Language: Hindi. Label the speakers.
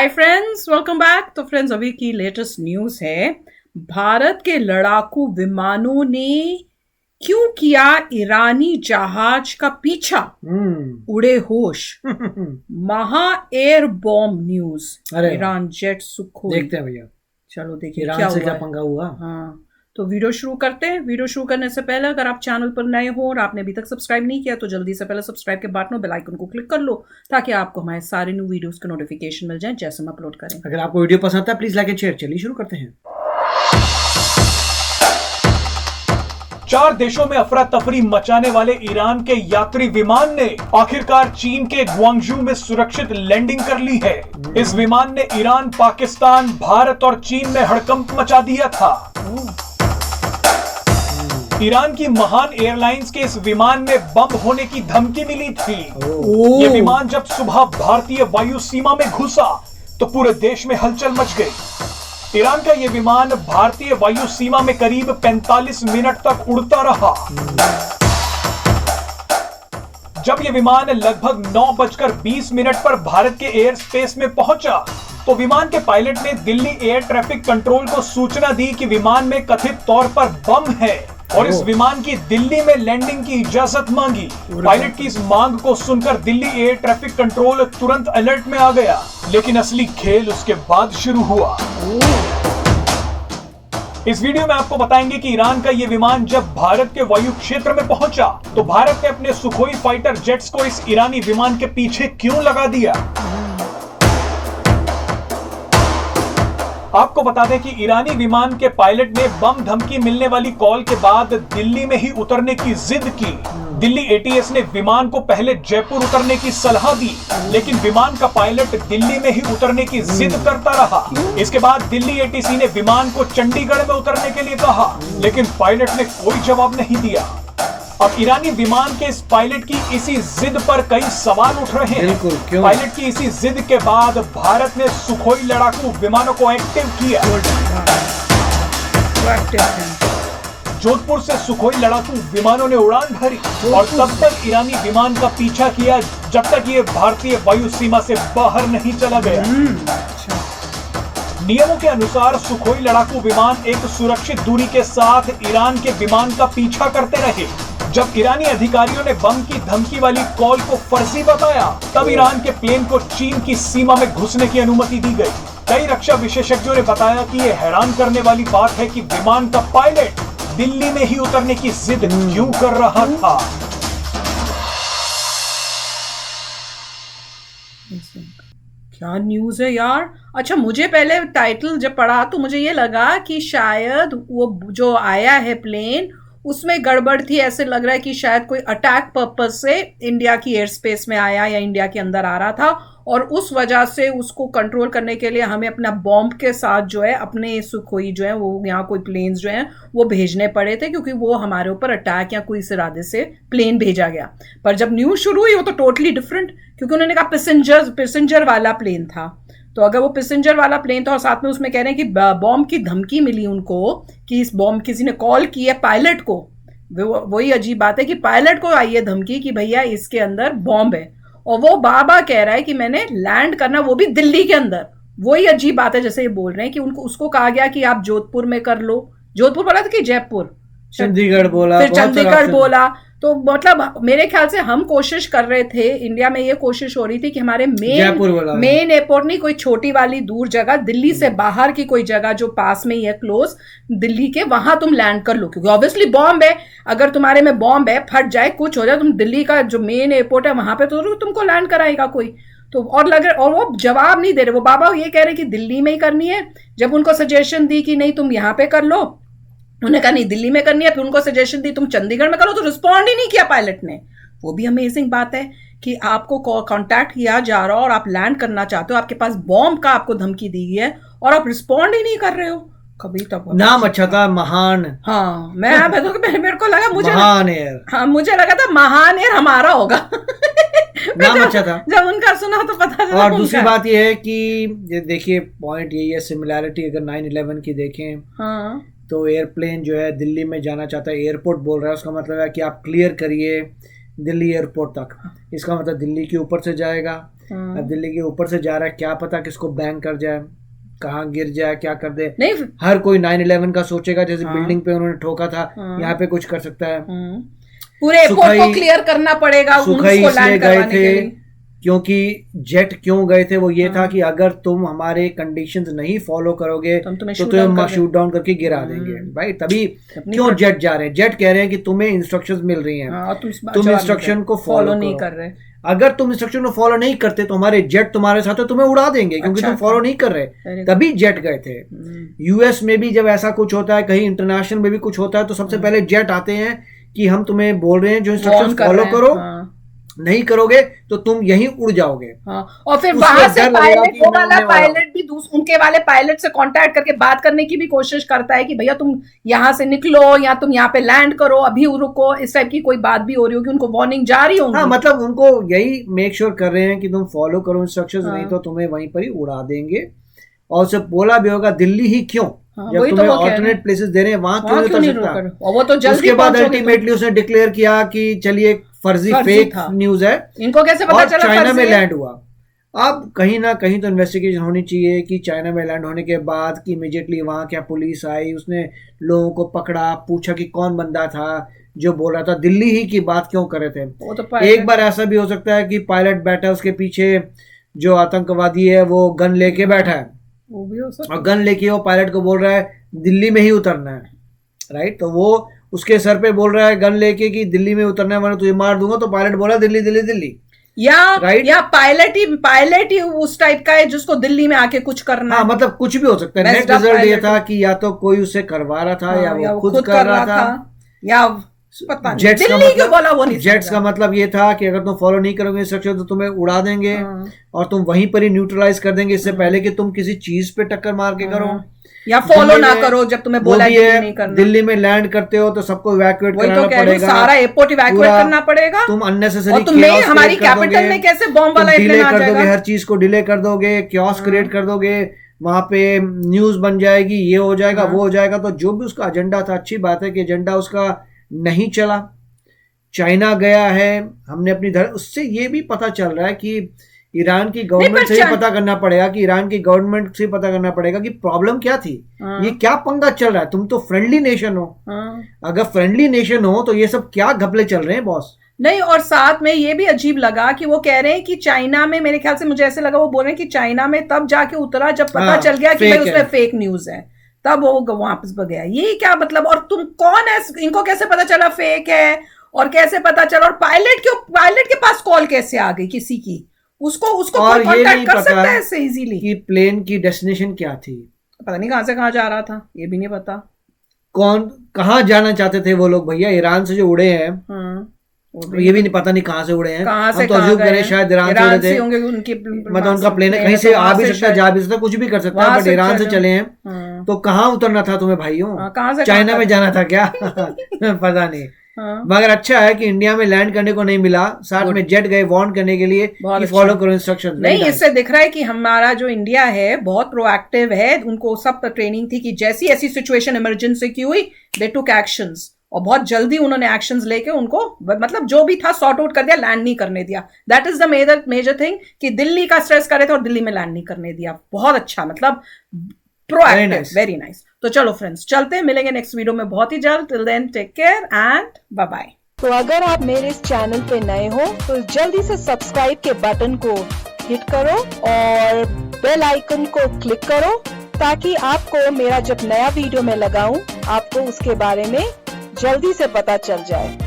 Speaker 1: Hi friends, welcome back. तो फ्रेंड्स, अभी की लेटेस्ट न्यूज है। भारत के लड़ाकू विमानों ने क्यों किया ईरानी जहाज का पीछा, उड़े होश। महा एयर बॉम्ब न्यूज।
Speaker 2: अरे
Speaker 1: ईरान जेट सुखोई।
Speaker 2: देखते हैं भैया
Speaker 1: चलो देखिए
Speaker 2: ईरान
Speaker 1: क्या
Speaker 2: से
Speaker 1: हुआ
Speaker 2: क्या
Speaker 1: है।
Speaker 2: पंगा हुआ।
Speaker 1: हाँ, तो वीडियो शुरू करते हैं। वीडियो शुरू करने से पहले अगर आप चैनल पर नए हो और आपने अभी तक सब्सक्राइब नहीं किया तो जल्दी से पहले सब्सक्राइब के बटन और बेल आइकन को क्लिक कर लो ताकि आपको हमारे सारे न्यू वीडियोस के नोटिफिकेशन मिल जाएं जैसे हम अपलोड करें।
Speaker 2: अगर आपको वीडियो पसंद आता है प्लीज लाइक एंड शेयर। चलिए शुरू करते हैं।
Speaker 3: 4 देशों में अफरा तफरी मचाने वाले ईरान के यात्री विमान ने आखिरकार चीन के ग्वांगझू में सुरक्षित लैंडिंग कर ली है। इस विमान ने ईरान, पाकिस्तान, भारत और चीन में हड़कंप मचा दिया था। ईरान की महान एयरलाइंस के इस विमान में बम होने की धमकी मिली थी। ये विमान जब सुबह भारतीय वायु सीमा में घुसा तो पूरे देश में हलचल मच गई। ईरान का यह विमान भारतीय वायु सीमा में करीब 45 मिनट तक उड़ता रहा। जब यह विमान लगभग 9:20 पर भारत के एयर स्पेस में पहुंचा तो विमान के पायलट ने दिल्ली एयर ट्रैफिक कंट्रोल को सूचना दी कि विमान में कथित तौर पर बम है और इस विमान की दिल्ली में लैंडिंग की इजाजत मांगी। पायलट की इस मांग को सुनकर दिल्ली एयर ट्रैफिक कंट्रोल तुरंत अलर्ट में आ गया, लेकिन असली खेल उसके बाद शुरू हुआ। इस वीडियो में आपको बताएंगे कि ईरान का यह विमान जब भारत के वायु क्षेत्र में पहुंचा तो भारत ने अपने सुखोई फाइटर जेट्स को इस ईरानी विमान के पीछे क्यों लगा दिया। आपको बता दें कि ईरानी विमान के पायलट ने बम धमकी मिलने वाली कॉल के बाद दिल्ली में ही उतरने की जिद की। दिल्ली एटीएस ने विमान को पहले जयपुर उतरने की सलाह दी, लेकिन विमान का पायलट दिल्ली में ही उतरने की जिद करता रहा। इसके बाद दिल्ली एटीसी ने विमान को चंडीगढ़ में उतरने के लिए कहा, लेकिन पायलट ने कोई जवाब नहीं दिया। अब ईरानी विमान के इस पायलट की इसी जिद पर कई सवाल उठ रहे हैं। पायलट की इसी जिद के बाद भारत ने सुखोई लड़ाकू विमानों को एक्टिव किया। जोधपुर से सुखोई लड़ाकू विमानों ने उड़ान भरी और तब तक ईरानी विमान का पीछा किया जब तक ये भारतीय वायु सीमा से बाहर नहीं चला गया। नियमों के अनुसार सुखोई लड़ाकू विमान एक सुरक्षित दूरी के साथ ईरान के विमान का पीछा करते रहे। जब ईरानी अधिकारियों ने बम की धमकी वाली कॉल को फर्जी बताया तब ईरान के प्लेन को चीन की सीमा में घुसने की अनुमति दी गई। कई रक्षा विशेषज्ञों ने बताया कि यह हैरान करने वाली बात है कि विमान का पायलट दिल्ली में ही उतरने की जिद क्यों कर रहा था।
Speaker 1: क्या न्यूज है यार। अच्छा, मुझे पहले टाइटल जब पढ़ा तो मुझे ये लगा कि शायद वो जो आया है प्लेन उसमें गड़बड़ थी। ऐसे लग रहा है कि शायद कोई अटैक पर्पस से इंडिया की एयर स्पेस में आया या इंडिया के अंदर आ रहा था और उस वजह से उसको कंट्रोल करने के लिए हमें अपना बॉम्ब के साथ जो है अपने सुखोई जो है वो यहाँ कोई प्लेन्स जो हैं वो भेजने पड़े थे, क्योंकि वो हमारे ऊपर अटैक या कोई इस इरादे से प्लेन भेजा गया। पर जब न्यूज शुरू हुई वो तो टोटली डिफरेंट, क्योंकि उन्होंने कहा पैसेंजर वाला प्लेन था। तो अगर वो पैसेंजर वाला प्लेन था और साथ में उसमें कह रहे हैं कि बॉम्ब की धमकी मिली उनको कि इस बॉम्ब किसी ने कॉल की है पायलट को, वही अजीब बात है कि पायलट को आई है धमकी कि भैया इसके अंदर बॉम्ब है और वो बाबा कह रहा है कि मैंने लैंड करना वो भी दिल्ली के अंदर। वही अजीब बात है जैसे ये बोल रहे हैं कि उनको उसको कहा गया कि आप जोधपुर में कर लो। जोधपुर बोला था कि जयपुर,
Speaker 2: चंडीगढ़ बोला,
Speaker 1: फिर चंडीगढ़ बोला। तो मतलब मेरे ख्याल से हम कोशिश कर रहे थे, इंडिया में ये कोशिश हो रही थी कि हमारे मेन एयरपोर्ट नहीं, कोई छोटी वाली दूर जगह दिल्ली से बाहर की कोई जगह जो पास में ही है क्लोज दिल्ली के, वहां तुम लैंड कर लो, क्योंकि ऑब्वियसली बॉम्ब है। अगर तुम्हारे में बॉम्ब है, फट जाए, कुछ हो जाए, तुम दिल्ली का जो मेन एयरपोर्ट है वहां पे तो तुमको लैंड कराएगा कोई। तो और लग रहा, और वो जवाब नहीं दे रहे। वो बाबा ये कह रहे कि दिल्ली में ही करनी है। जब उनको सजेशन दी कि नहीं तुम यहाँ पे कर लो, उन्होंने कहा नहीं दिल्ली में करनी है। फिर उनको सजेशन दी तुम चंडीगढ़ में करो, तो रिस्पॉन्ड ही नहीं किया पायलट ने। वो भी अमेजिंग बात है कि आपको कांटेक्ट किया जा रहा हो और आप लैंड करना चाहते हो, आपके पास बॉम्ब का आपको धमकी दी गई है और आप रिस्पॉन्ड ही नहीं कर रहे हो। कभी तक
Speaker 2: नाम अच्छा था, महान।
Speaker 1: हाँ, मेरे को लगा
Speaker 2: महान एयर।
Speaker 1: हाँ, मुझे लगा था महान एयर हमारा होगा।
Speaker 2: नाम अच्छा था
Speaker 1: जब उनका सुना तो पता चला।
Speaker 2: और दूसरी बात यह है कि देखिए पॉइंट यही है, सिमिलैरिटी अगर 9/11 की देखें
Speaker 1: हाँ,
Speaker 2: तो एयरप्लेन जो है दिल्ली में जाना चाहता है, एयरपोर्ट बोल रहा है, उसका मतलब है कि आप क्लियर करिए दिल्ली एयरपोर्ट तक। इसका मतलब दिल्ली के ऊपर से जाएगा। अब दिल्ली के ऊपर से जा रहा है, क्या पता किसको बैंग कर जाए, कहाँ गिर जाए, क्या कर दे।
Speaker 1: नहीं,
Speaker 2: हर कोई 9/11 का सोचेगा, जैसे बिल्डिंग पे उन्होंने ठोका था, यहाँ पे कुछ कर सकता है।
Speaker 1: पूरे एयरपोर्ट को क्लियर करना पड़ेगा उनको लैंड करवाने के लिए।
Speaker 2: क्योंकि जेट क्यों गए थे, वो ये था कि अगर तुम हमारे कंडीशंस नहीं फॉलो करोगे तो तुम्हें शूट डाउन करके गिरा देंगे भाई। तभी क्यों जेट जा रहे हैं, जेट कह रहे हैं कि तुम्हें इंस्ट्रक्शंस मिल रही हैं, तुम इंस्ट्रक्शन को फॉलो नहीं कर रहे। अगर तुम इंस्ट्रक्शन को फॉलो नहीं करते तो हमारे जेट तुम्हारे साथ है, तुम्हें उड़ा देंगे, क्योंकि तुम फॉलो नहीं कर रहे। तभी जेट गए थे। यूएस में भी जब ऐसा कुछ होता है, कहीं इंटरनेशनल में भी कुछ होता है, तो सबसे पहले जेट आते हैं कि हम तुम्हें बोल रहे हैं जो इंस्ट्रक्शन फॉलो करो, नहीं करोगे तो तुम यहीं उड़ जाओगे।
Speaker 1: और फिर वहां से पायलट, वो वाला पायलट भी उनके वाले पायलट से कांटेक्ट करके बात करने की भी कोशिश करता है कि भैया तुम यहाँ से निकलो या तुम यहाँ पे लैंड करो, अभी रुको, इस टाइप की कोई बात भी हो रही होगी, उनको वार्निंग जारी होगी।
Speaker 2: हाँ, मतलब उनको यही मेक श्योर कर रहे हैं कि तुम फॉलो करो इंस्ट्रक्शंस, नहीं तो तुम्हें वहीं पर ही उड़ा देंगे। और उसे बोला भी होगा दिल्ली ही क्यों, जब तुम्हें ऑल्टरनेट प्लेसेस दे रहे हैं, वहां क्यों नहीं उतर सकता।
Speaker 1: वो तो जल्दी
Speaker 2: उसके बाद अल्टीमेटली उसने डिक्लेयर किया कि चलिए फर्जी फेक न्यूज है,
Speaker 1: इनको कैसे पता चला
Speaker 2: चाइना में लैंड हुआ। अब कहीं ना कहीं तो इन्वेस्टिगेशन होनी चाहिए कि चाइना में लैंड होने के बाद कि इमीडिएटली वहां क्या पुलिस आई, उसने लोगों को पकड़ा, पूछा कि कौन बंदा था जो बोल रहा था, दिल्ली ही की बात क्यों कर रहे थे। तो एक बार ऐसा भी हो सकता है कि पायलट बैठा है, उसके पीछे जो आतंकवादी है वो गन लेके बैठा है,
Speaker 1: वो भी हो सकता है,
Speaker 2: और गन लेके वो पायलट को बोल रहा है दिल्ली में ही उतरना है, राइट। तो वो उसके सर पे बोल रहा है गन लेके कि दिल्ली में उतरना है वरना तुझे मार दूंगा, तो पायलट बोला दिल्ली दिल्ली दिल्ली।
Speaker 1: या पायलट ही उस टाइप का है जिसको दिल्ली में आके कुछ करना।
Speaker 2: हाँ, मतलब कुछ भी हो सकता है। नेक्स्ट रिजल्ट ये था कि या तो कोई उसे करवा रहा था, या वो खुद कर रहा था,
Speaker 1: या पता नहीं दिल्ली क्यों बोला वो नहीं।
Speaker 2: जेट्स का मतलब ये था कि अगर तुम फॉलो नहीं करोगे इंस्ट्रक्शन तो तुम्हें उड़ा देंगे और तुम वहीं पर ही न्यूट्रलाइज कर देंगे, इससे पहले कि तुम किसी चीज पे टक्कर मार के करो
Speaker 1: या फॉलो ना करो जब तुम्हें बोला है नहीं करना।
Speaker 2: दिल्ली में लैंड करते हो तो सबको इवैक्यूएट कराना पड़ेगा,
Speaker 1: सारा एयरपोर्ट इवैक्यूएट करना पड़ेगा।
Speaker 2: तुम अननेसेसरी
Speaker 1: तुम्हें हमारी कैपिटल में कैसे बॉम्ब वाला
Speaker 2: डिले कर दोगे, हर चीज को डिले कर दोगे, क्योस क्रिएट कर दोगे, वहां पे न्यूज बन जाएगी, ये हो जाएगा वो हो जाएगा। तो जो भी उसका एजेंडा था, अच्छी बात है कि एजेंडा उसका नहीं चला। चाइना गया है, हमने अपनी उससे ये भी पता चल रहा है कि ईरान की गवर्नमेंट से भी पता करना पड़ेगा, कि ईरान की गवर्नमेंट से पता करना पड़ेगा कि प्रॉब्लम क्या थी, ये क्या पंगा चल रहा है। तुम तो फ्रेंडली नेशन हो, अगर फ्रेंडली नेशन हो तो ये सब क्या घपले चल रहे हैं बॉस।
Speaker 1: नहीं, और साथ में ये भी अजीब लगा कि वो कह रहे हैं कि चाइना में, मेरे ख्याल से मुझे ऐसे लगा वो बोल रहे हैं कि चाइना में तब जाके उतरा जब पता चल गया कि भाई उसमें फेक न्यूज है, तब वो वापस गया। ये क्या मतलब, और तुम कौन है, इनको कैसे पता चला फेक है और कैसे पता चला, और पायलट के पास कॉल कैसे आ गई किसी की, उसको
Speaker 2: और
Speaker 1: कांटेक्ट कर सकता है ऐसे इजीली
Speaker 2: कि प्लेन की डेस्टिनेशन क्या थी,
Speaker 1: पता नहीं कहां से कहां जा रहा था, ये भी नहीं पता।
Speaker 2: कौन कहां जाना चाहते थे वो लोग भैया, ईरान से जो उड़े हैं ये भी नहीं पता नहीं कहां से उड़े हैं,
Speaker 1: कहां से
Speaker 2: तो अज्यूम करें शायद ईरान से उड़े थे
Speaker 1: होंगे, उनकी
Speaker 2: मतलब उनका प्लेन कहीं से आ भी सकता है, जा भी सकता है, कुछ भी कर सकता है, बट ईरान से चले हैं। तो कहां उतरना था तुम्हें भाइयों, चाइना में जाना था क्या पता नहीं। मगर अच्छा है कि इंडिया में लैंड करने को नहीं मिला, साथ में जेट गए वार्न करने के लिए कि फॉलो करो इंस्ट्रक्शंस।
Speaker 1: नहीं, इससे दिख रहा है कि हमारा जो इंडिया है बहुत प्रोएक्टिव है, उनको सब ट्रेनिंग थी कि जैसी ऐसी सिचुएशन इमरजेंसी की हुई दे टुक एक्शंस, और बहुत जल्दी उन्होंने एक्शंस लेके उनको मतलब जो भी था सॉर्ट आउट कर दिया, लैंड नहीं करने दिया। That is the major thing कि दिल्ली का स्ट्रेस कर रहे थे और दिल्ली में लैंड नहीं करने दिया। बहुत अच्छा, मतलब प्रोएक्टिव, वेरी नाइस। तो चलो फ्रेंड्स, चलते हैं, मिलेंगे नेक्स्ट वीडियो में बहुत ही जल्द। Till then take care and bye bye.
Speaker 4: तो अगर आप मेरे इस चैनल पे नए हो तो जल्दी से सब्सक्राइब के बटन को हिट करो और बेल आइकन को क्लिक करो, ताकि आपको मेरा जब नया वीडियो मैं लगाऊं आपको उसके बारे में जल्दी से पता चल जाए।